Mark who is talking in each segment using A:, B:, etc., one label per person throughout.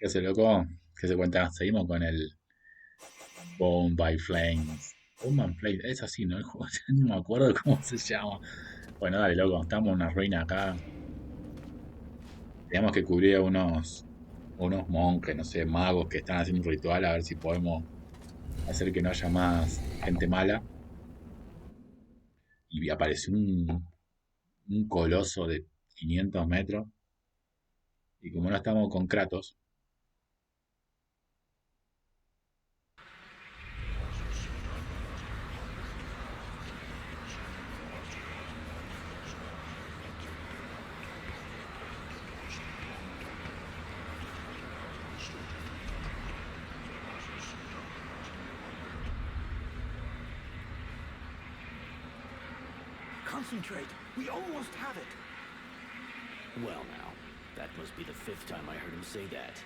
A: ¿Qué se loco? ¿Qué se cuenta? Seguimos con el Bone by Flames. Bone by Flames, es así, ¿no? El juego, ya no me acuerdo cómo se llama. Bueno, dale, loco, estamos en una ruina acá. Tenemos que cubrir a unos monjes, no sé, magos que están haciendo un ritual a ver si podemos hacer que no haya más gente mala. Y apareció un coloso de 500 metros. Y como no estamos con Kratos,
B: Concentrate. We almost have it.
C: Well now, that must be the 5th time I heard him say that.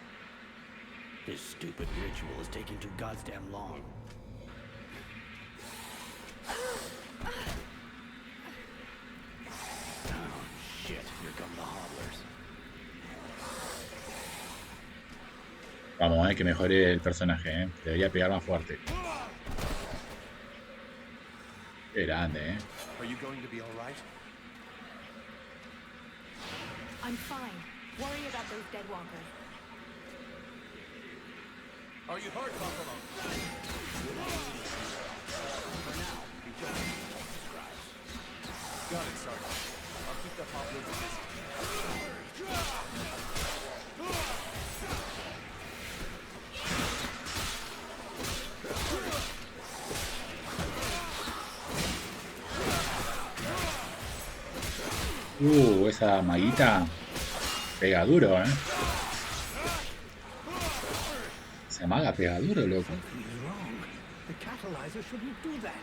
C: This stupid ritual is taking too goddamn long. Oh shit, here come the hobblers.
A: vamos a ver que mejore el personaje, ¿eh? Debería pegar más fuerte. Qué grande, ¿eh?
B: Are you going to be all right?
D: I'm fine. Worry about those dead walkers.
B: Are you hurt, Buffalo? For now, be careful. Got it, Sergeant. I'll keep the hobblers busy.
A: Esa maguita pega duro, ¿eh? Esa maga pega duro, loco.
B: Something's wrong. The catalyzer shouldn't do that.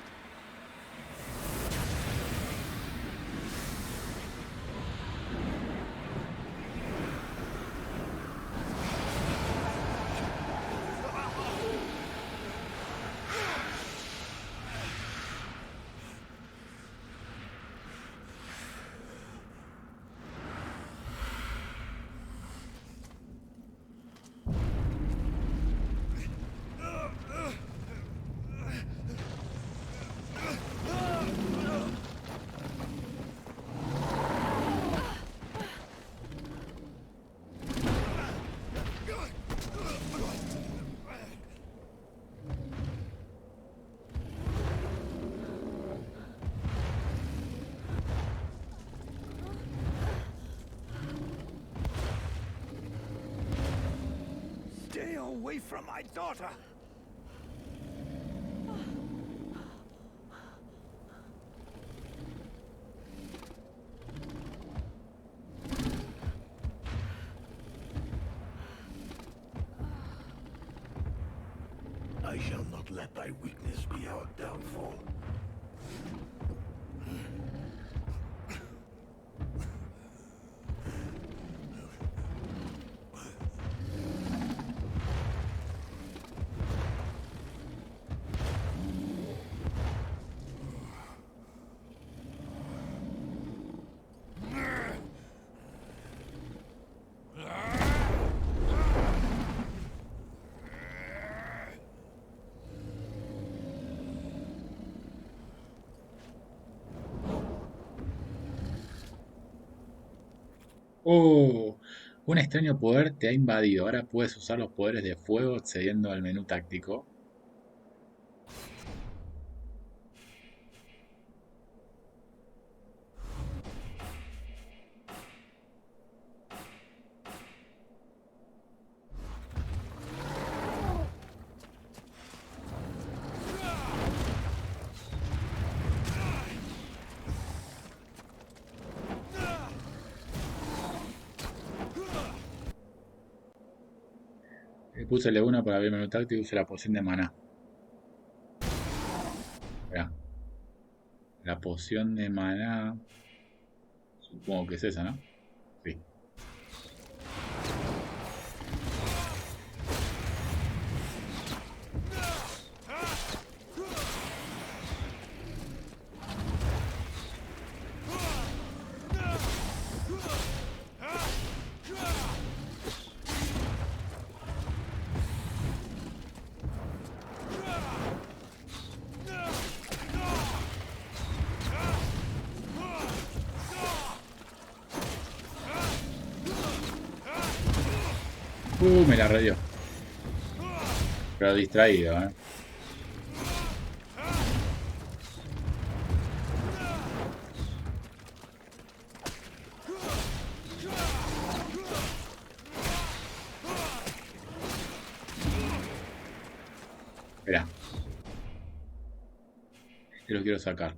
B: Stay away from my daughter! I shall not let thy weakness be our downfall.
A: Oh, un extraño poder te ha invadido. Ahora puedes usar los poderes de fuego accediendo al menú táctico. Puse L1 para abrir el menú táctico y use la poción de maná. Mirá, la poción de maná. Supongo que es esa, ¿no? Sí. Me la redió. Pero distraído, Espera. Este lo quiero sacar.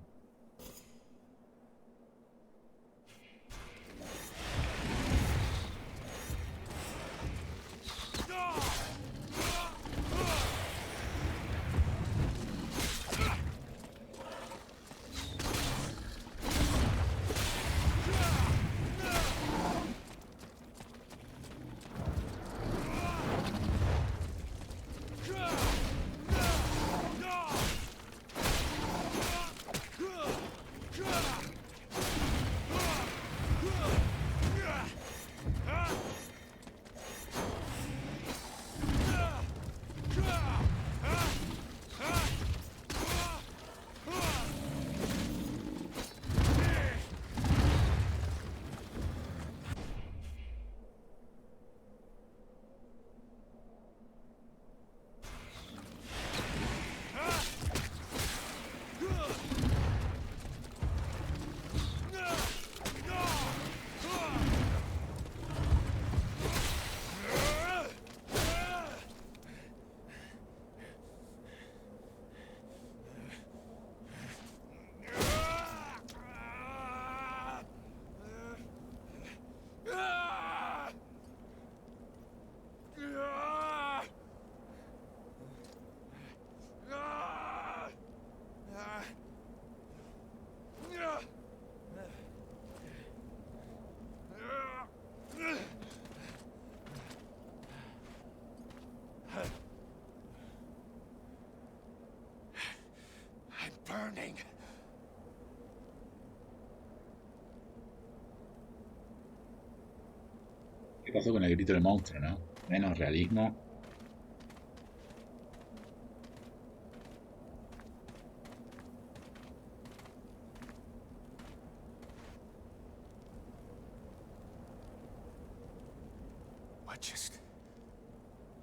B: Burning.
A: ¿Qué pasó con el grito del monstruo, no? Menos realismo.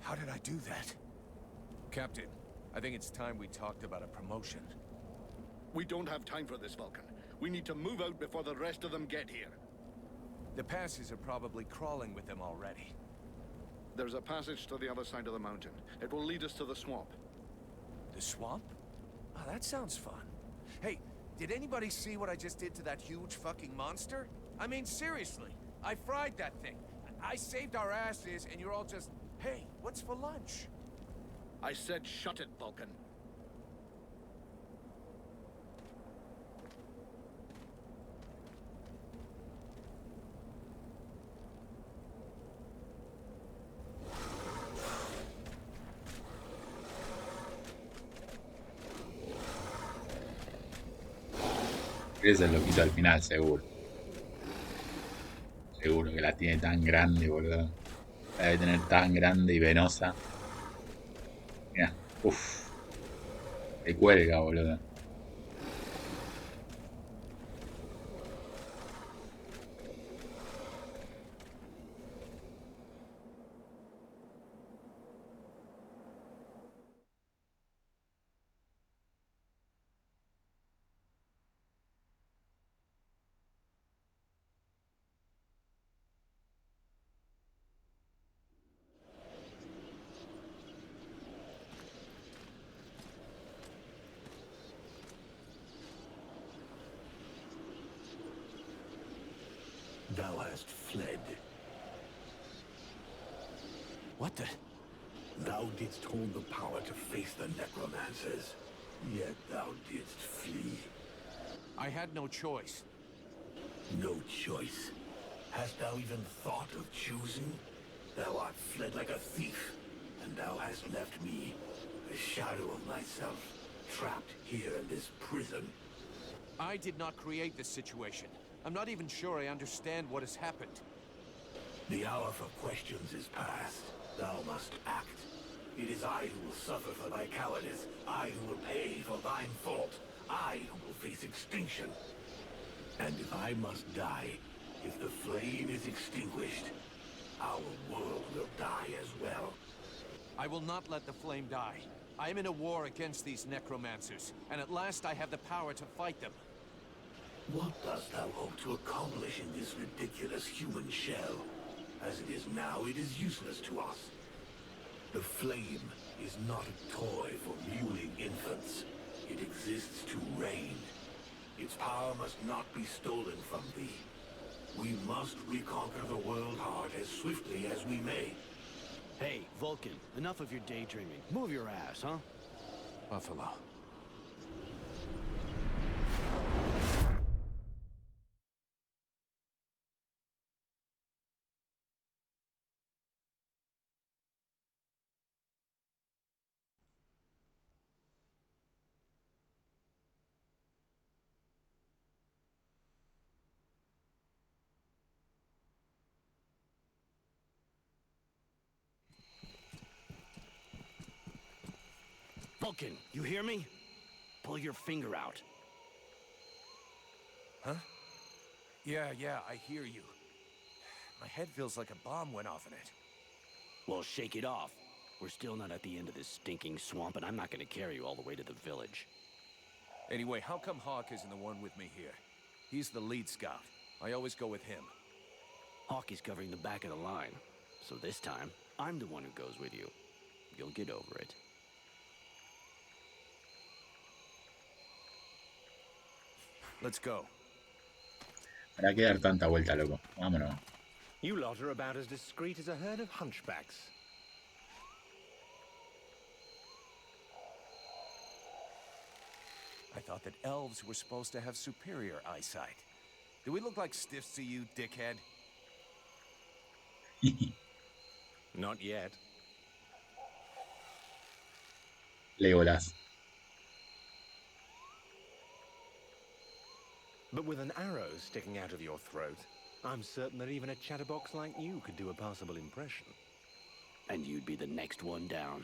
B: How did I do that?
E: Captain, I think it's time we talked about a promotion.
F: We don't have time for this, Vulcan. We need to move out before the rest of them get here.
E: The passes are probably crawling with them already.
F: There's a passage to the other side of the mountain. It will lead us to the swamp.
E: The swamp? Oh, that sounds fun. Hey, did anybody see what I just did to that huge fucking monster? I mean, seriously, I fried that thing. I saved our asses, and you're all just, hey, what's for lunch?
F: I said shut it, Vulcan.
A: Ese es el loquito al final, seguro. Seguro que la tiene tan grande, boludo. La debe tener tan grande y venosa. Mira, uff. Se cuelga, boludo.
B: Thou hast fled.
C: What the?
B: Thou didst hold the power to face the necromancers, yet thou didst flee.
E: I had no choice.
B: No choice. Hast thou even thought of choosing? Thou art fled like a thief, and thou hast left me, a shadow of myself, trapped here in this prison.
E: I did not create this situation. I'm not even sure I understand what has happened.
B: The hour for questions is past. Thou must act. It is I who will suffer for thy cowardice. I who will pay for thine fault. I who will face extinction. And if I must die, if the flame is extinguished, our world will die as well.
E: I will not let the flame die. I am in a war against these necromancers, and at last I have the power to fight them.
B: What dost thou hope to accomplish in this ridiculous human shell? As it is now, it is useless to us. The flame is not a toy for mewling infants. It exists to reign. Its power must not be stolen from thee. We must reconquer the world heart as swiftly as we may.
C: Hey, Vulcan, enough of your daydreaming. Move your ass, huh?
E: Buffalo.
C: Vulcan, you hear me? Pull your finger out.
E: Huh? Yeah, I hear you. My head feels like a bomb went off in it.
C: Well, shake it off. We're still not at the end of this stinking swamp, and I'm not gonna carry you all the way to the village.
E: Anyway, how come Hawk isn't the one with me here? He's the lead scout. I always go with him.
C: Hawk is covering the back of the line, so this time, I'm the one who goes with you. You'll get over it.
E: Let's go.
A: ¿Para qué dar tanta vuelta, loco? Vámonos.
G: You lot are about as discreet as a herd of hunchbacks.
E: I thought that elves were supposed to have superior eyesight. Do we look like stiffs to you, dickhead?
G: Not yet.
A: Legolas.
G: But with an arrow sticking out of your throat, I'm certain that even a chatterbox like you could do a passable impression.
C: And you'd be the next one down.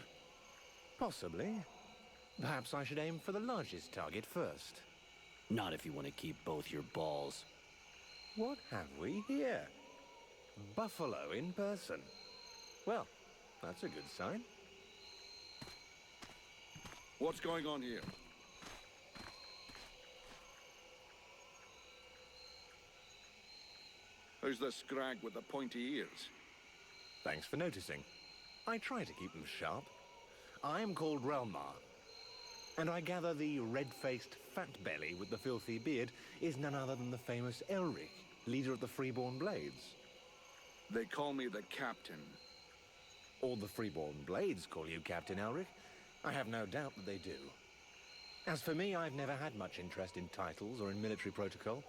G: Possibly. Perhaps I should aim for the largest target first.
C: Not if you want to keep both your balls.
G: What have we here? Buffalo in person. Well, that's a good sign.
F: What's going on here? Who's the scrag with the pointy ears?
G: Thanks for noticing. I try to keep them sharp. I am called Relmar, and I gather the red-faced fat belly with the filthy beard is none other than the famous Elric, leader of the Freeborn Blades.
F: They call me the captain.
G: All the Freeborn Blades call you Captain Elric. I have no doubt that they do. As for me, I've never had much interest in titles or in military protocol.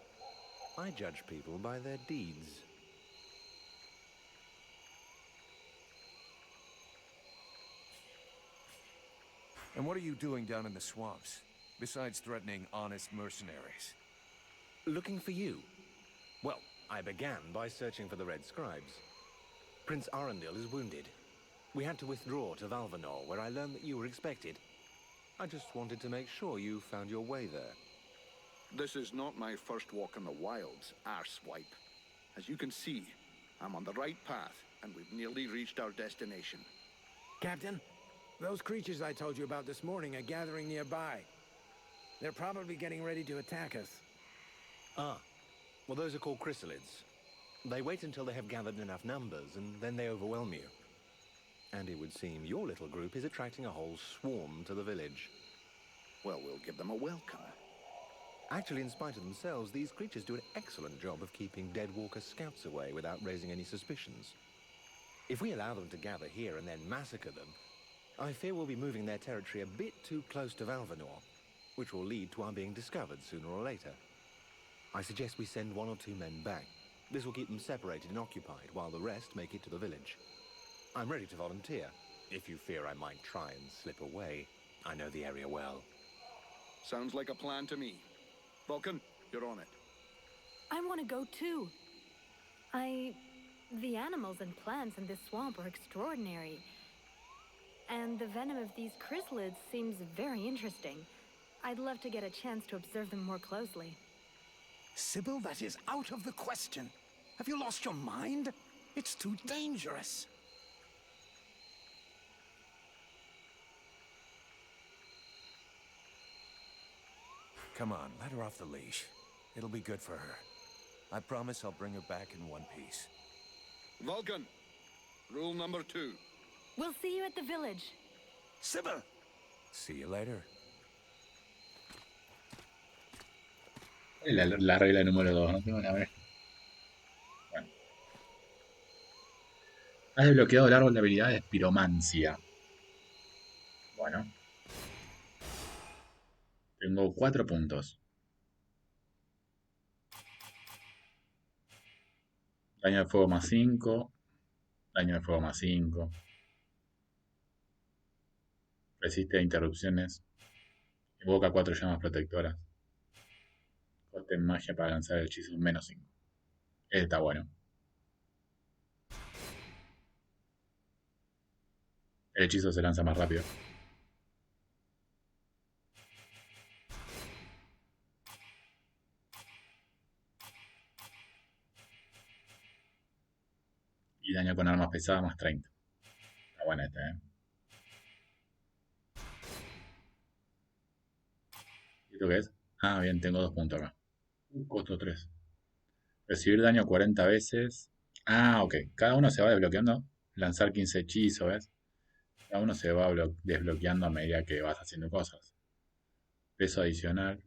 G: I judge people by their deeds.
E: And what are you doing down in the swamps, besides threatening honest mercenaries?
G: Looking for you. Well, I began by searching for the Red Scribes. Prince Arundel is wounded. We had to withdraw to Valvanor, where I learned that you were expected. I just wanted to make sure you found your way there.
F: This is not my first walk in the wilds, arswipe. As you can see, I'm on the right path, and we've nearly reached our destination.
H: Captain, those creatures I told you about this morning are gathering nearby. They're probably getting ready to attack us.
G: Ah, well, those are called chrysalids. They wait until they have gathered enough numbers, and then they overwhelm you. And it would seem your little group is attracting a whole swarm to the village.
F: Well, we'll give them a welcome.
G: Actually, in spite of themselves, these creatures do an excellent job of keeping Deadwalker scouts away without raising any suspicions. If we allow them to gather here and then massacre them, I fear we'll be moving their territory a bit too close to Valvanor, which will lead to our being discovered sooner or later. I suggest we send 1 or 2 men back. This will keep them separated and occupied, while the rest make it to the village. I'm ready to volunteer, if you fear I might try and slip away. I know the area well.
F: Sounds like a plan to me. Vulcan, you're on it.
D: I want to go too. The animals and plants in this swamp are extraordinary. And the venom of these chrysalids seems very interesting. I'd love to get a chance to observe them more closely.
H: Sybil, that is out of the question. Have you lost your mind? It's too dangerous.
E: Come on, let her off the leash. It'll be good for her. I promise I'll bring her back in one piece.
F: Vulcan, rule number 2.
D: We'll see you at the village.
E: Sybil! See you later.
A: La regla número 2, no tengo la ver. Bueno. Has desbloqueado el árbol de habilidades piromancia. Bueno. Tengo 4 puntos. Daño de fuego más 5. Daño de fuego más 5. Resiste a interrupciones. Invoca 4 llamas protectoras. Coste en magia para lanzar el hechizo menos 5. Este está bueno. El hechizo se lanza más rápido. Y daño con armas pesadas más 30. Está buena esta, ¿Y esto qué es? Ah, bien, tengo 2 puntos acá. Costo 3. Recibir daño 40 veces. Ah, ok. Cada uno se va desbloqueando. Lanzar 15 hechizos, ¿ves? Cada uno se va desbloqueando a medida que vas haciendo cosas. Peso adicional.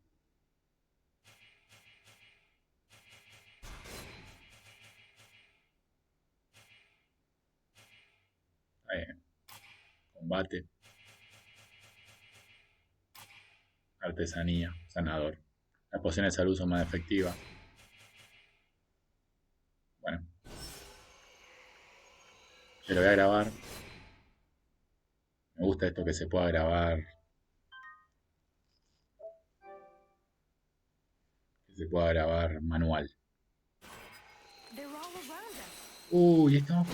A: Combate. Artesanía. Sanador. Las pociones de salud son más efectivas. Bueno. Yo lo voy a grabar. Me gusta esto que se pueda grabar. Que se pueda grabar manual. Uy, esto.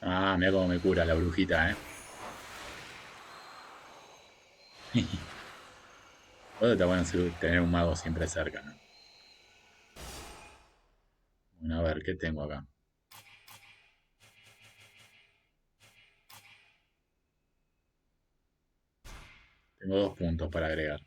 A: Ah, mira cómo me cura la brujita, Todo está bueno tener un mago siempre cerca, ¿no? Bueno, a ver, ¿qué tengo acá? Tengo 2 puntos para agregar.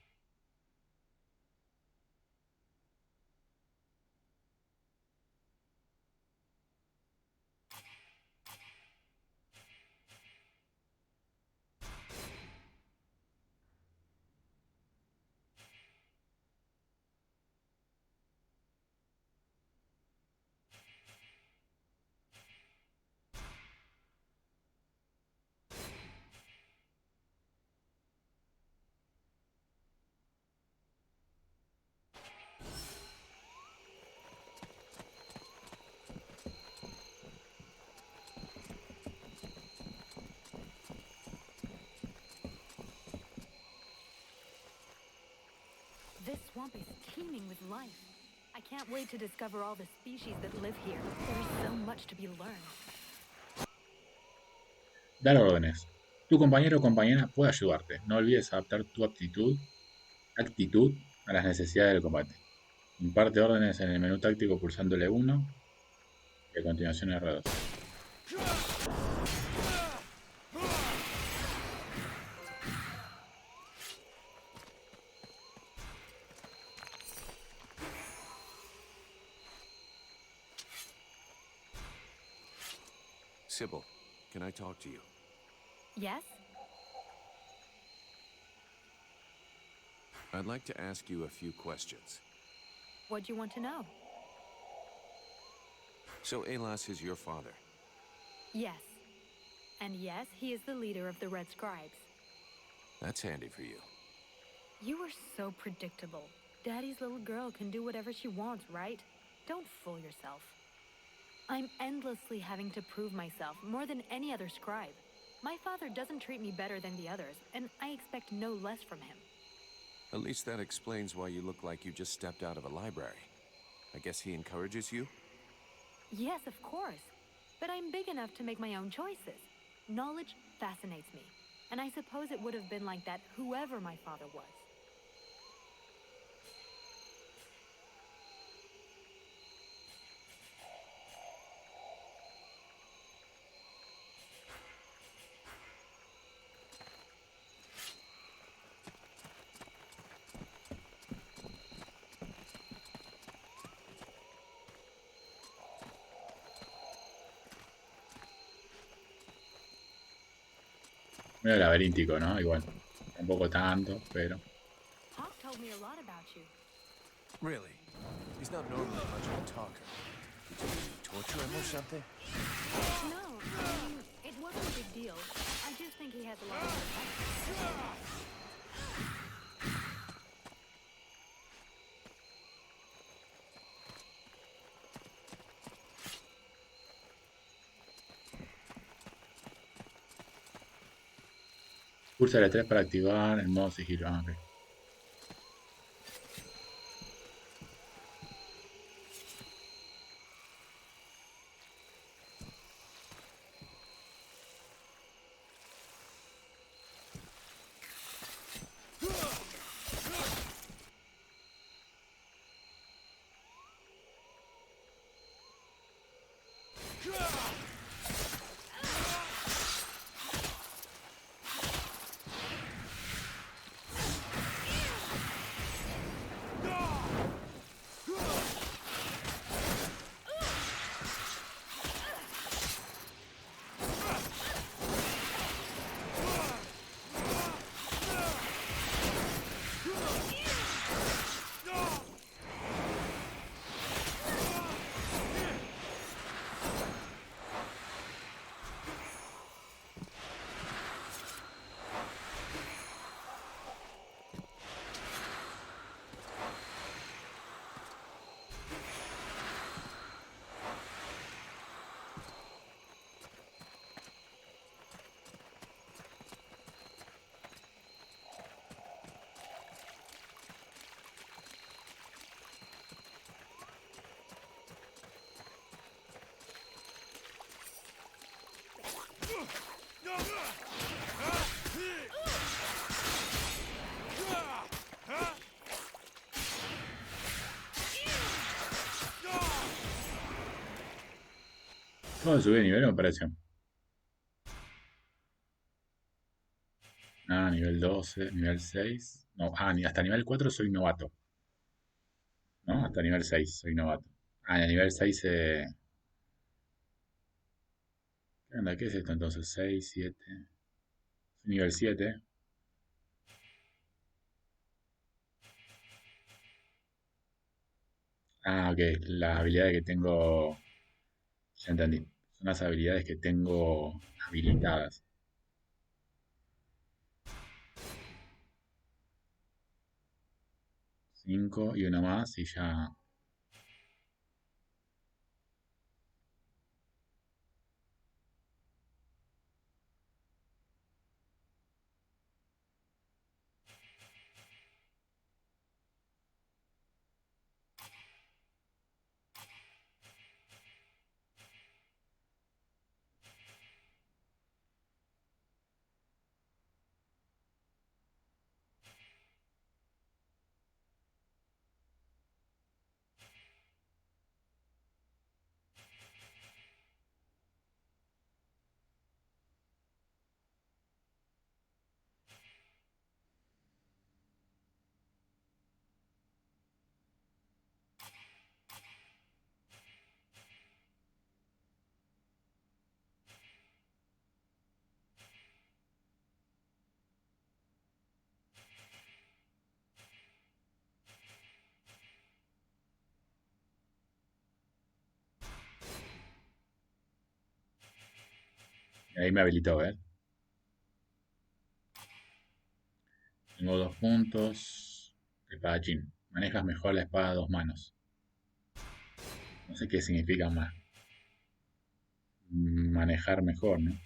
D: This swamp is teeming with life. I can't wait to discover all the species that live here. There's so much to be learned.
A: Dar órdenes. Tu compañero o compañera puede ayudarte. No olvides adaptar tu actitud a las necesidades del combate. Imparte órdenes en el menú táctico pulsando L1 y a continuación R2.
E: Sybil, can I talk to you?
D: Yes?
E: I'd like to ask you a few questions.
D: What do you want to know?
E: So Alas is your father?
D: Yes. And yes, he is the leader of the Red Scribes.
E: That's handy for you.
D: You are so predictable. Daddy's little girl can do whatever she wants, right? Don't fool yourself. I'm endlessly having to prove myself more than any other scribe. My father doesn't treat me better than the others, and I expect no less from him.
E: At least that explains why you look like you just stepped out of a library. I guess he encourages you?
D: Yes, of course. But I'm big enough to make my own choices. Knowledge fascinates me, and I suppose it would have been like that whoever my father was.
A: Medio laberíntico, ¿no? Igual. Tampoco tanto, pero.
D: Hawk told me a lot about you.
E: Really? He's not normally much of a talker. Did you torture him or something?
D: No, I mean, it wasn't a big deal. I just think he has a lot of respect.
A: Pulsa L3 para activar el modo sigilo. Ah, ok. ¿Cómo subí de nivel me parece? Ah, nivel 12, nivel 6. No, hasta nivel 4 soy novato. ¿No? Hasta nivel 6 soy novato. Ah, y a nivel 6 ¿qué onda? ¿Qué es esto entonces? 6, 7. Soy nivel 7. Ah, ok. Las habilidades que tengo. Ya entendí. Son las habilidades que tengo habilitadas. 5 y una más y ya. Ahí me habilitó, ¿ves? Tengo 2 puntos. Espadachín. Manejas mejor la espada a 2 manos. No sé qué significa más. Manejar mejor, ¿no?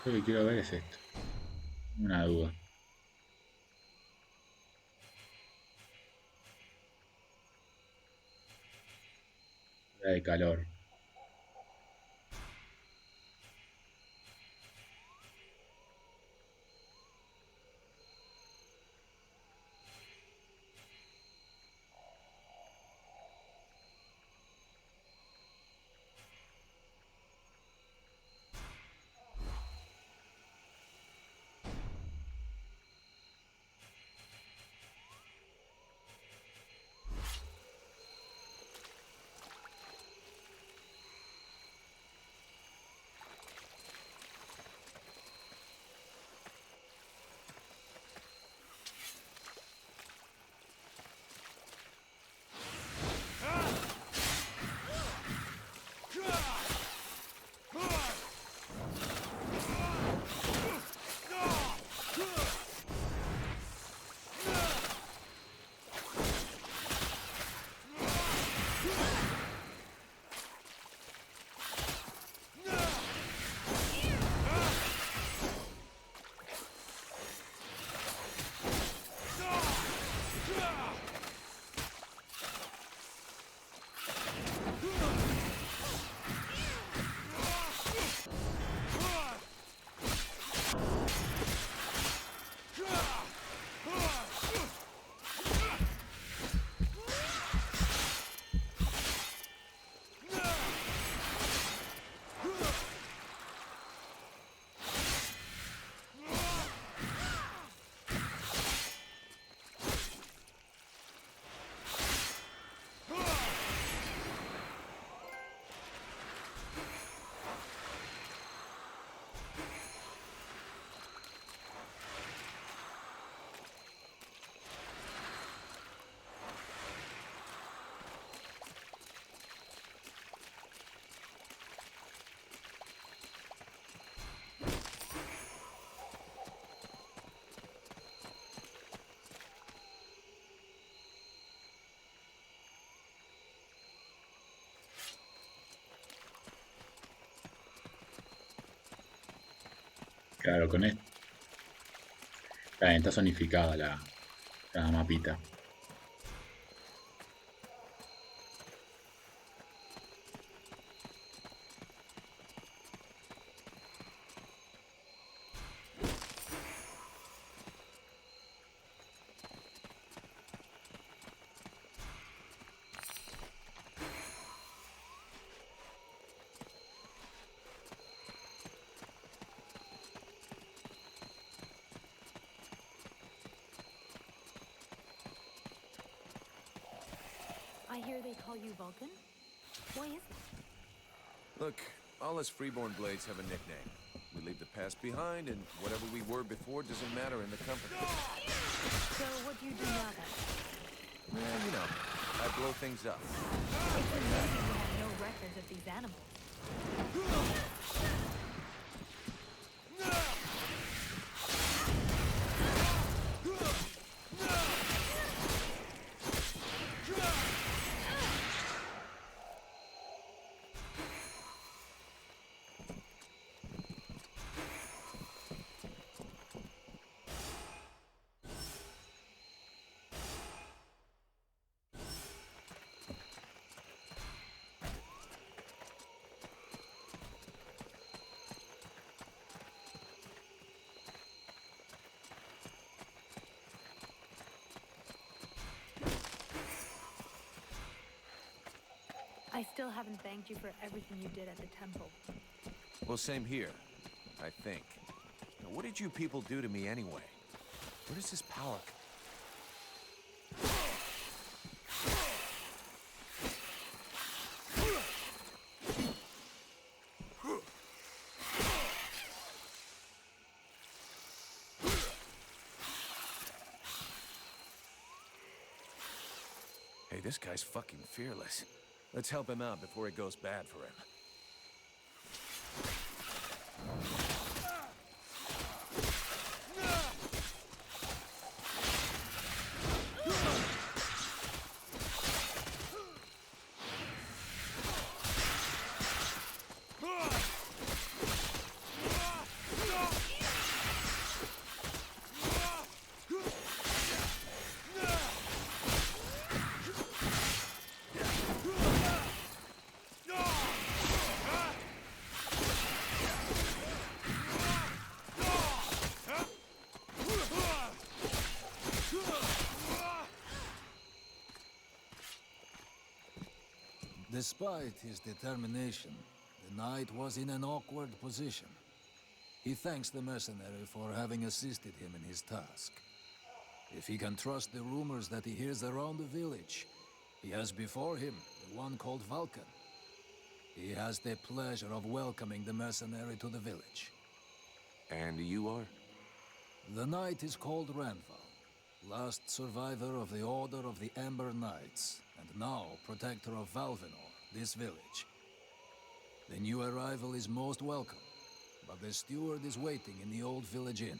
A: Lo que quiero ver es esto. Una duda. La de calor. Claro, con esto. Está zonificada la mapita.
D: I hear they call you Vulcan? Why is that?
E: Look, all us freeborn blades have a nickname. We leave the past behind, and whatever we were before doesn't matter in the company.
D: So what do you do now then?
E: Well, you know, I blow things up.
D: It's amazing you have no records of these animals. I still haven't thanked you for everything you did at the temple.
E: Well, same here, I think. Now, what did you people do to me anyway? Where does this power come? Hey, this guy's fucking fearless. Let's help him out before it goes bad for him.
I: Despite his determination, the knight was in an awkward position. He thanks the mercenary for having assisted him in his task. If he can trust the rumors that he hears around the village, he has before him the one called Vulcan. He has the pleasure of welcoming the mercenary to the village.
E: And you are?
I: The knight is called Ranval, last survivor of the Order of the Ember Knights, and now protector of Valvenor, this village. The new arrival is most welcome, but the steward is waiting in the old village inn.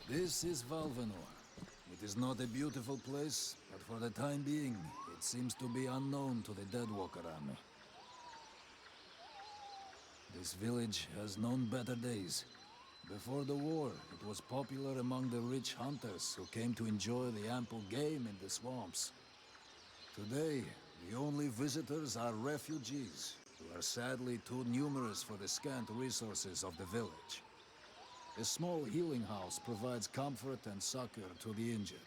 I: This is Valvenor. It is not a beautiful place, but for the time being, it seems to be unknown to the Deadwalker army. This village has known better days. Before the war, it was popular among the rich hunters who came to enjoy the ample game in the swamps. Today, the only visitors are refugees, who are sadly too numerous for the scant resources of the village. A small healing house provides comfort and succor to the injured.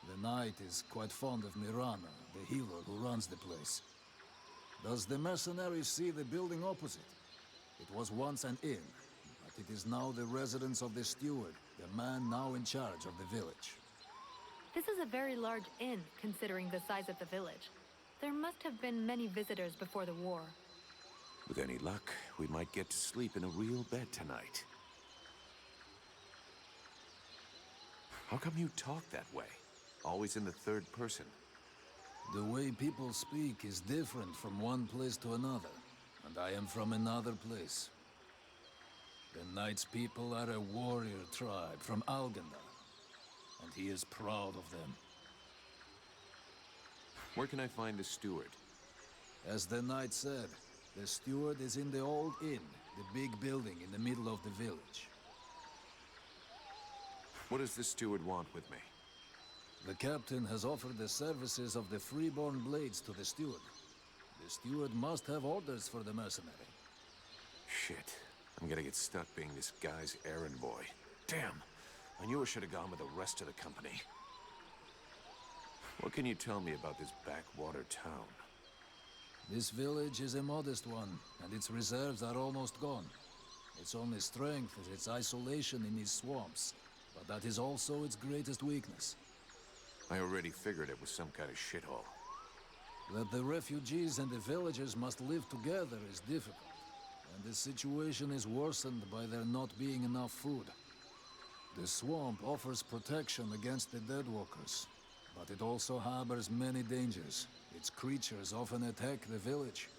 I: The knight is quite fond of Mirana, the healer who runs the place. Does the mercenary see the building opposite? It was once an inn, but it is now the residence of the steward, the man now in charge of the village.
D: This is a very large inn, considering the size of the village. There must have been many visitors before the war.
E: With any luck, we might get to sleep in a real bed tonight. How come you talk that way? Always in the third person.
I: The way people speak is different from one place to another, and I am from another place. The knight's people are a warrior tribe from Algandar, and he is proud of them.
E: Where can I find the steward?
I: As the knight said, the steward is in the old inn, the big building in the middle of the village.
E: What does the steward want with me?
I: The captain has offered the services of the freeborn blades to the steward. The steward must have orders for the mercenary.
E: Shit. I'm gonna get stuck being this guy's errand boy. Damn! I knew I should have gone with the rest of the company. What can you tell me about this backwater town?
I: This village is a modest one, and its reserves are almost gone. Its only strength is its isolation in these swamps. But that is also its greatest weakness.
E: I already figured it was some kind of shithole.
I: That the refugees and the villagers must live together is difficult, and the situation is worsened by there not being enough food. The swamp offers protection against the Deadwalkers, but it also harbors many dangers. Its creatures often attack the village.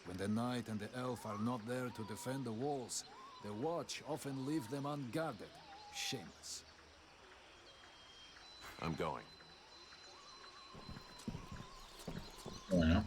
I: When the knight and the elf are not there to defend the walls, the watch often leave them unguarded. Shameless.
E: I'm going.
A: Bueno,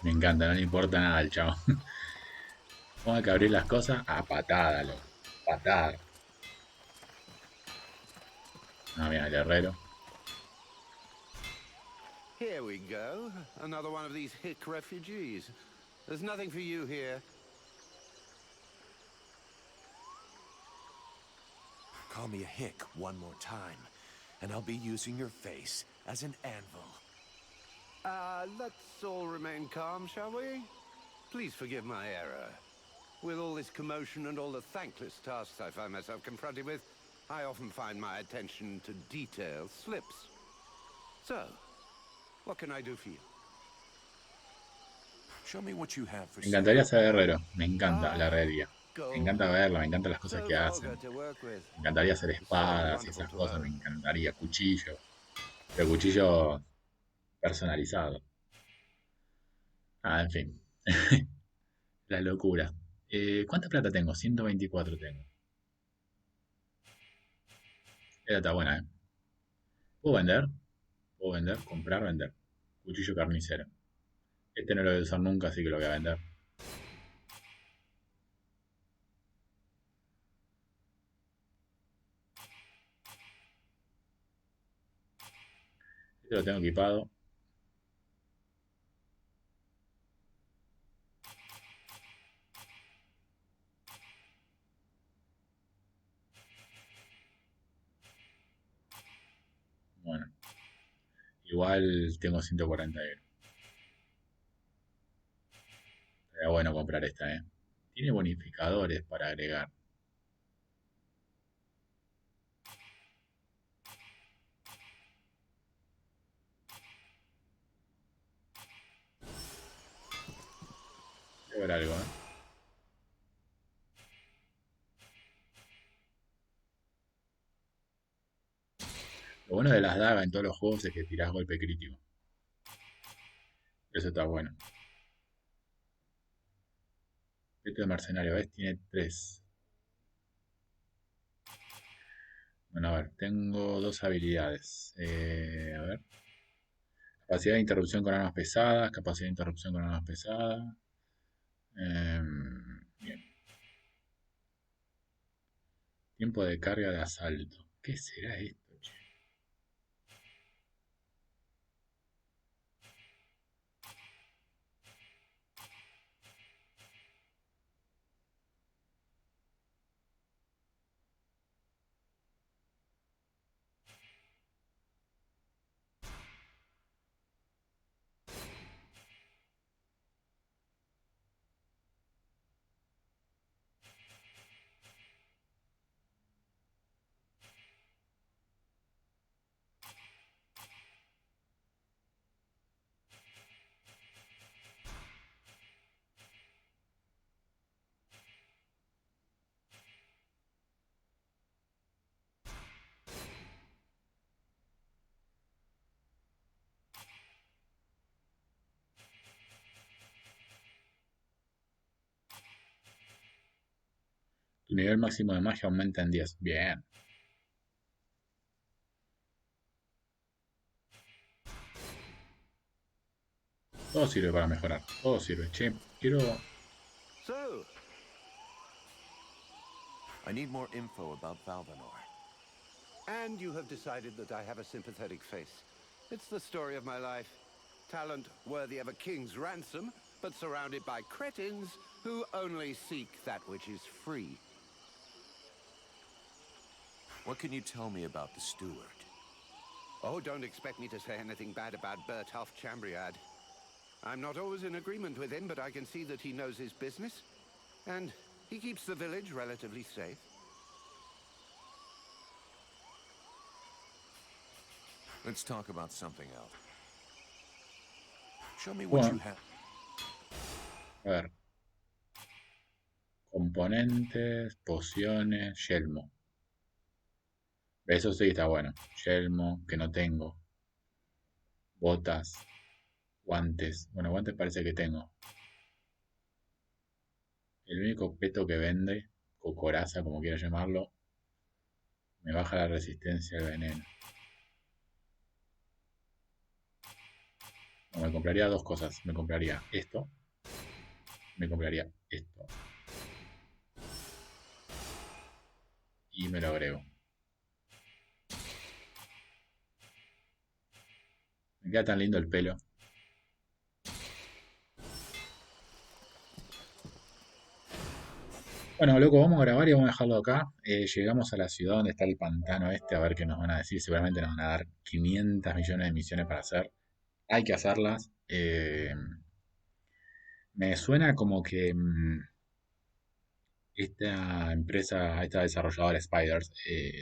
A: Me encanta, no le importa nada al chavo. Tengo que abrir las cosas a patada, loco. Patada. Ah, mira, el herrero.
G: Here we go. Another one of these hick refugees. There's nothing for you here.
E: Call me a hick one more time, and I'll be using your face as an anvil.
G: Let's all remain calm, shall we? Please forgive my error. With all this commotion and all the thankless tasks I find myself confronted with, I often find my attention to detail slips. So, what can I do for you?
E: Show me what you have for
A: Me
E: sale.
A: encantaría ser herrero. Me encanta la herrería. Me
G: Gold.
A: encanta verlo, me encantan las cosas
G: So
A: que
G: vulgar
A: hacen.
G: to work with.
A: Me encantaría hacer
G: So
A: espadas y
G: wonderful
A: esas
G: to
A: cosas. Me
G: own.
A: encantaría cuchillo. Pero cuchillo personalizado. Ah, en fin. La locura. ¿Cuánta plata tengo? 124 tengo. Esta está buena, ¿eh? ¿Puedo vender? Puedo vender, comprar, vender. Cuchillo carnicero. Este no lo voy a usar nunca, así que lo voy a vender. Este lo tengo equipado. Bueno, igual tengo 140 euros. Sería bueno comprar esta, ¿eh? Tiene bonificadores para agregar. Voy a ver algo, ¿eh? Lo bueno de las dagas en todos los juegos es que tirás golpe crítico. Eso está bueno. Este de mercenario, ¿ves? Tiene 3. Bueno, a ver, tengo 2 habilidades. A ver. Capacidad de interrupción con armas pesadas, capacidad de interrupción con armas pesadas. Bien. Tiempo de carga de asalto. ¿Qué será esto, che? Tu nivel máximo de magia aumenta en 10. Bien. Todo sirve para mejorar. Todo sirve. Che, quiero...
G: So,
E: I need more info about Valvanor.
G: and you have decided that I have a sympathetic face. It's the story of my life. Talent worthy of a king's ransom, but surrounded by cretins who only seek that which is free.
E: What can you tell me about the steward?
G: Oh, don't expect me to say anything bad about Bertolf Chambriad. I'm not always in agreement with him, but I can see that he knows his business. And he keeps the village relatively safe.
E: Let's talk about something else. Show me what
A: Bueno,
E: you have.
A: a ver. Componentes, pociones, yelmo. Eso sí está bueno. Yelmo, que no tengo. Botas, guantes. Bueno, guantes parece que tengo. El único peto que vende, o coraza, como quiera llamarlo, me baja la resistencia al veneno. Bueno, me compraría dos cosas. Me compraría esto, me compraría esto y me lo agrego. Me queda tan lindo el pelo. Bueno, loco, vamos a grabar y vamos a dejarlo acá. Llegamos a la ciudad donde está el pantano este, a ver qué nos van a decir. Seguramente nos van a dar 500 millones de misiones para hacer. Hay que hacerlas. Me suena como que esta empresa, esta desarrolladora Spiders,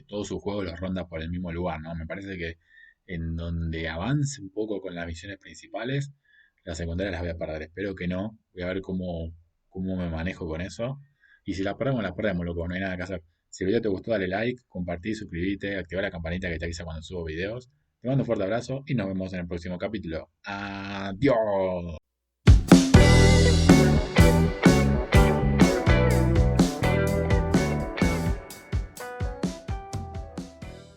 A: todos sus juegos los ronda por el mismo lugar, ¿no? Me parece que en donde avance un poco con las misiones principales, las secundarias las voy a perder. Espero que no. Voy a ver cómo me manejo con eso. Y si las perdemos, loco, no hay nada que hacer. Si el video te gustó, dale like, compartí, suscribite, activa la campanita que te avisa cuando subo videos. Te mando un fuerte abrazo y nos vemos en el próximo capítulo. Adiós.